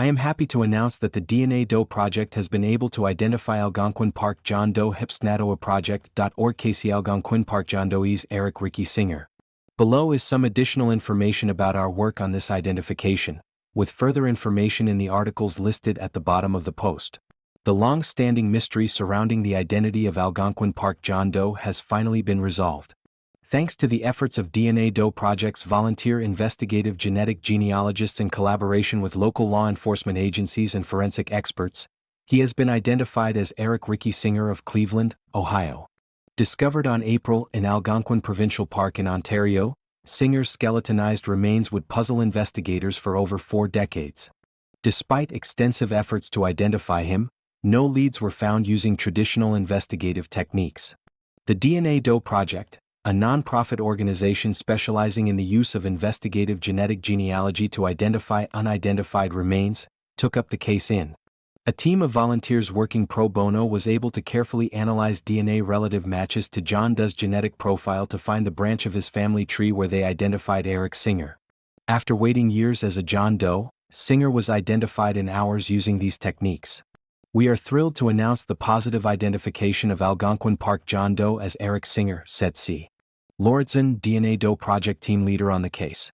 I am happy to announce that the DNA Doe project has been able to identify Algonquin Park John Doe Hipsnatoaproject.org KC Algonquin Park John Doe's Eric Ricky Singer. Below is some additional information about our work on this identification, with further information in the articles listed at the bottom of the post. The long-standing mystery surrounding the identity of Algonquin Park John Doe has finally been resolved. Thanks to the efforts of DNA Doe Project's volunteer investigative genetic genealogists in collaboration with local law enforcement agencies and forensic experts, he has been identified as Eric Ricky Singer of Cleveland, Ohio. Discovered on April in Algonquin Provincial Park in Ontario, Singer's skeletonized remains would puzzle investigators for over 4 decades. Despite extensive efforts to identify him, no leads were found using traditional investigative techniques. The DNA Doe Project, a non-profit organization specializing in the use of investigative genetic genealogy to identify unidentified remains, took up the case in. A team of volunteers working pro bono was able to carefully analyze DNA relative matches to John Doe's genetic profile to find the branch of his family tree where they identified Eric Singer. After waiting years as a John Doe, Singer was identified in hours using these techniques. We are thrilled to announce the positive identification of Algonquin Park John Doe as Eric Singer, said C. Lauritsen, DNA Doe Project team leader on the case.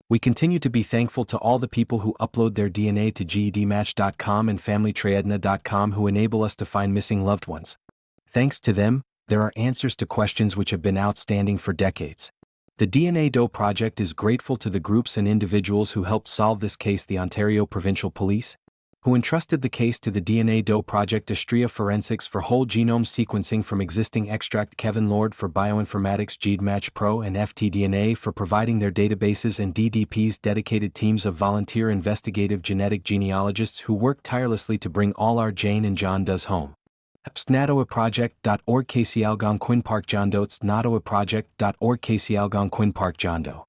We continue to be thankful to all the people who upload their DNA to GEDmatch.com and FamilyTreeEdna.com who enable us to find missing loved ones. Thanks to them, there are answers to questions which have been outstanding for decades. The DNA Doe Project is grateful to the groups and individuals who helped solve this case: the Ontario Provincial Police, who entrusted the case to the DNA Doe Project, Astria Forensics for whole genome sequencing from existing extract, Kevin Lord for bioinformatics, GEDmatch Pro and FTDNA for providing their databases, and DDP's dedicated teams of volunteer investigative genetic genealogists who work tirelessly to bring all our Jane and John Does home. Hipsnatoaproject.org KC Algonquin Park John Doe Hipsnatoaproject.org KC Algonquin Park John Doe.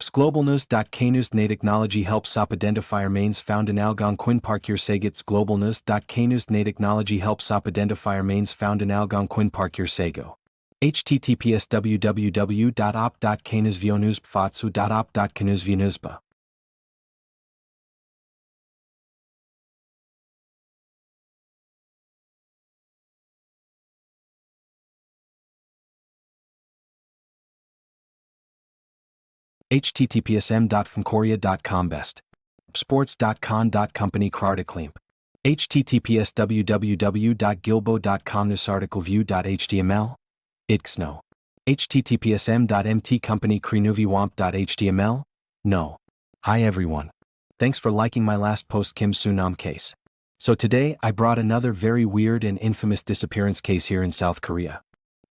Globalnews.knews Technology helps SOP identify remains found in Algonquin Park Yersagets. Globalnews.knews Technology helps SOP identify remains found in Algonquin Park Yersago. https www.op.knewsvionewsbfatsu.op.knewsvionewsba https://m.fmkorea.com best sports.con.company Cardiclimp https www.gilbo.com newsarticleview.html ixno https://m.mtcompany crenuviwamp.html no. Hi everyone. Thanks for liking my last post Kim Soo-nam case. So today I brought another very weird and infamous disappearance case here in South Korea.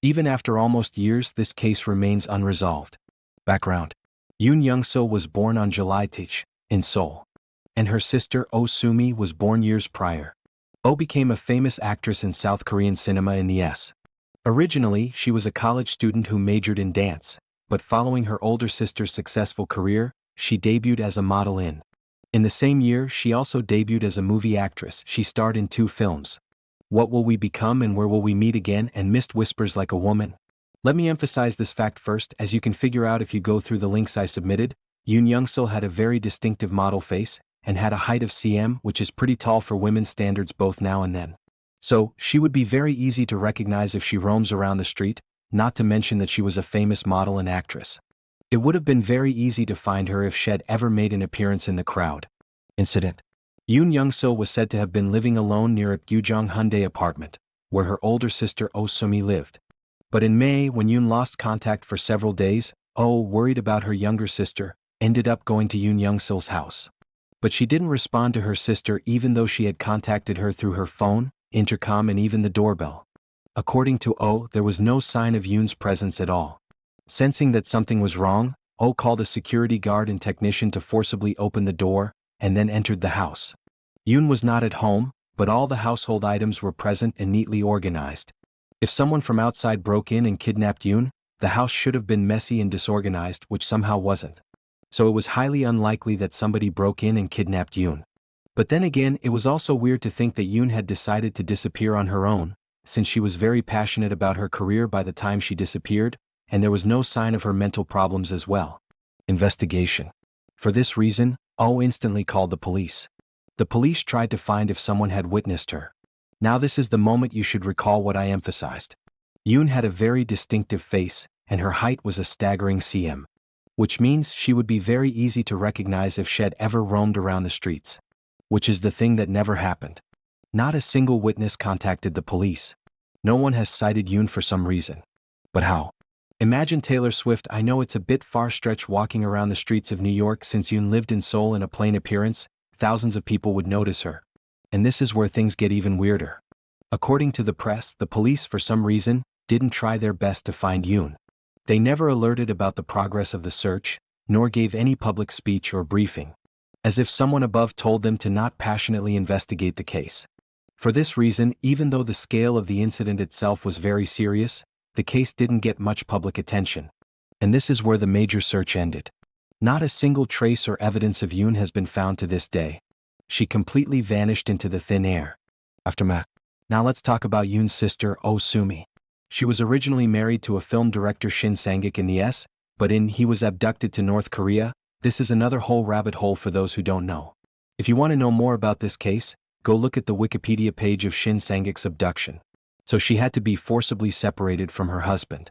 Even after almost years, this case remains unresolved. Background: Yoon Young-sil was born on July 10th, in Seoul. And her sister Oh Soo-mi was born years prior. Oh became a famous actress in South Korean cinema in the S. Originally, she was a college student who majored in dance, but following her older sister's successful career, she debuted as a model in. In the same year, she also debuted as a movie actress. She starred in 2 films. What Will We Become and Where Will We Meet Again and Mist Whispers Like a Woman. Let me emphasize this fact first. As you can figure out if you go through the links I submitted, Yoon Young-sil had a very distinctive model face, and had a height of cm, which is pretty tall for women's standards both now and then. So, she would be very easy to recognize if she roams around the street, not to mention that she was a famous model and actress. It would have been very easy to find her if she had ever made an appearance in the crowd. Incident: Yoon Young-sil was said to have been living alone near a Gujong Hyundai apartment, where her older sister Oh Soo-mi lived. But in May, when Yoon lost contact for several days, Oh, worried about her younger sister, ended up going to Yoon Young-sil's house. But she didn't respond to her sister even though she had contacted her through her phone, intercom and even the doorbell. According to Oh, there was no sign of Yoon's presence at all. Sensing that something was wrong, Oh called a security guard and technician to forcibly open the door, and then entered the house. Yoon was not at home, but all the household items were present and neatly organized. If someone from outside broke in and kidnapped Yoon, the house should have been messy and disorganized, which somehow wasn't. So it was highly unlikely that somebody broke in and kidnapped Yoon. But then again, it was also weird to think that Yoon had decided to disappear on her own, since she was very passionate about her career by the time she disappeared, and there was no sign of her mental problems as well. Investigation. For this reason, Oh instantly called the police. The police tried to find if someone had witnessed her. Now this is the moment you should recall what I emphasized. Yoon had a very distinctive face, and her height was a staggering cm. Which means she would be very easy to recognize if she had ever roamed around the streets. Which is the thing that never happened. Not a single witness contacted the police. No one has cited Yoon for some reason. But how? Imagine Taylor Swift. I know it's a bit far-stretched walking around the streets of New York. Since Yoon lived in Seoul in a plain appearance, thousands of people would notice her. And this is where things get even weirder. According to the press, the police for some reason didn't try their best to find Yoon. They never alerted about the progress of the search, nor gave any public speech or briefing. As if someone above told them to not passionately investigate the case. For this reason, even though the scale of the incident itself was very serious, the case didn't get much public attention. And this is where the major search ended. Not a single trace or evidence of Yoon has been found to this day. She completely vanished into the thin air. Aftermath. Now let's talk about Yoon's sister, Oh Sumi. She was originally married to a film director Shin Sang-ik in the S, but he was abducted to North Korea. This is another whole rabbit hole for those who don't know. If you want to know more about this case, go look at the Wikipedia page of Shin Sang-ik's abduction. So she had to be forcibly separated from her husband.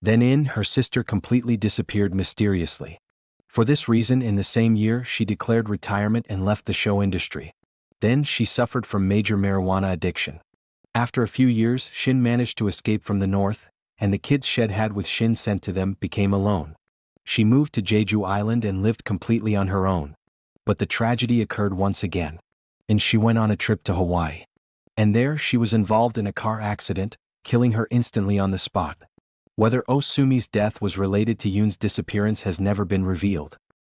Then her sister completely disappeared mysteriously. For this reason, in the same year, she declared retirement and left the show industry. Then she suffered from major marijuana addiction. After a few years, Shin managed to escape from the north, and the kids she had with Shin sent to them became alone. She moved to Jeju Island and lived completely on her own. But the tragedy occurred once again. And she went on a trip to Hawaii. And there she was involved in a car accident, killing her instantly on the spot. Whether Oh Sumi's death was related to Yoon's disappearance has never been revealed.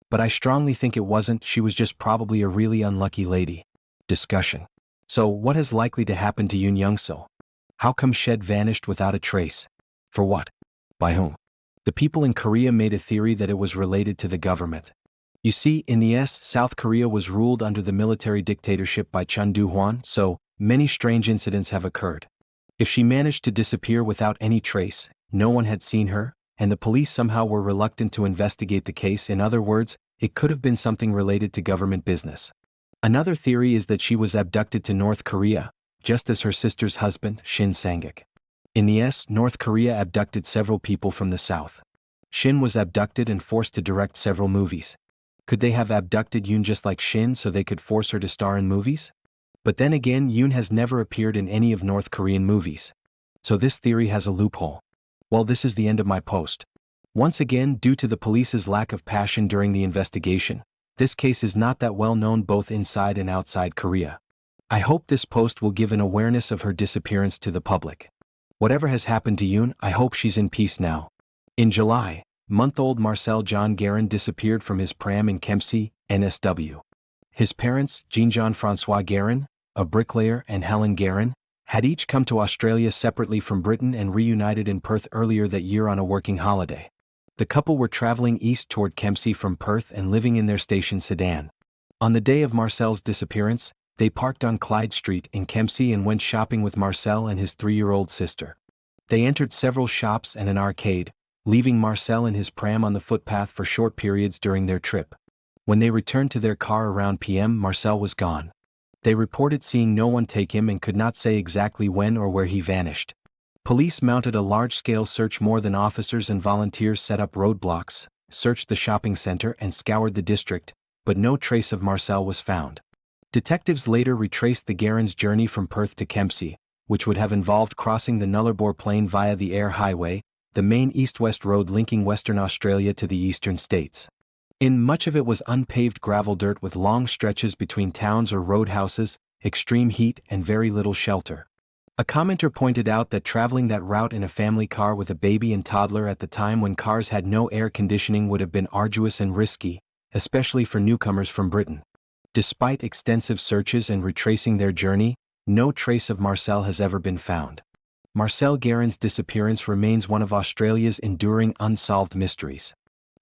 But I strongly think it wasn't. She was just probably a really unlucky lady. Discussion. So what has likely to happen to Yoon Young-sil? How come she vanished without a trace? For what? By whom? The people in Korea made a theory that it was related to the government. You see, in the South Korea was ruled under the military dictatorship by Chun Doo-hwan, so many strange incidents have occurred. If she managed to disappear without any trace, no one had seen her, and the police somehow were reluctant to investigate the case. In other words, it could have been something related to government business. Another theory is that she was abducted to North Korea, just as her sister's husband, Shin Sang-ik. In the North Korea abducted several people from the South. Shin was abducted and forced to direct several movies. Could they have abducted Yoon just like Shin so they could force her to star in movies? But then again, Yoon has never appeared in any of North Korean movies. So this theory has a loophole. Well, this is the end of my post. Once again, due to the police's lack of passion during the investigation, this case is not that well known both inside and outside Korea. I hope this post will give an awareness of her disappearance to the public. Whatever has happened to Yoon, I hope she's in peace now. In July, month-old Marcel John Guerin disappeared from his pram in Kempsey, NSW. His parents, Jean-François Guerin, a bricklayer, and Helen Guerin, had each come to Australia separately from Britain and reunited in Perth earlier that year on a working holiday. The couple were traveling east toward Kempsey from Perth and living in their station sedan. On the day of Marcel's disappearance, they parked on Clyde Street in Kempsey and went shopping with Marcel and his 3-year-old sister. They entered several shops and an arcade, leaving Marcel in his pram on the footpath for short periods during their trip. When they returned to their car around PM, Marcel was gone. They reported seeing no one take him and could not say exactly when or where he vanished. Police mounted a large-scale search. More than officers and volunteers set up roadblocks, searched the shopping center and scoured the district, but no trace of Marcel was found. Detectives later retraced the Guerin's journey from Perth to Kempsey, which would have involved crossing the Nullarbor Plain via the Air Highway, the main east-west road linking Western Australia to the eastern states. Much of it was unpaved gravel dirt with long stretches between towns or roadhouses, extreme heat and very little shelter. A commenter pointed out that traveling that route in a family car with a baby and toddler at the time when cars had no air conditioning would have been arduous and risky, especially for newcomers from Britain. Despite extensive searches and retracing their journey, no trace of Marcel has ever been found. Marcel Guerin's disappearance remains one of Australia's enduring unsolved mysteries.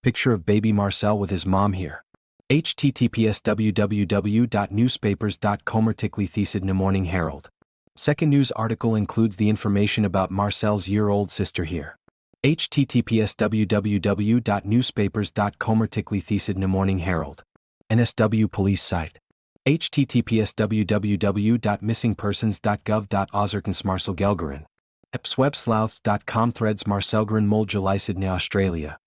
Picture of baby Marcel with his mom here. https www.newspapers.com article Thesid Morning Herald. Second news article includes the information about Marcel's year-old sister here. https www.newspapers.com article Thesid Morning Herald. NSW police site. https www.missingpersons.gov.auserkensmarcelgelgeren. epswebslouths.com threads Marcelgeren mol July Sydney Australia.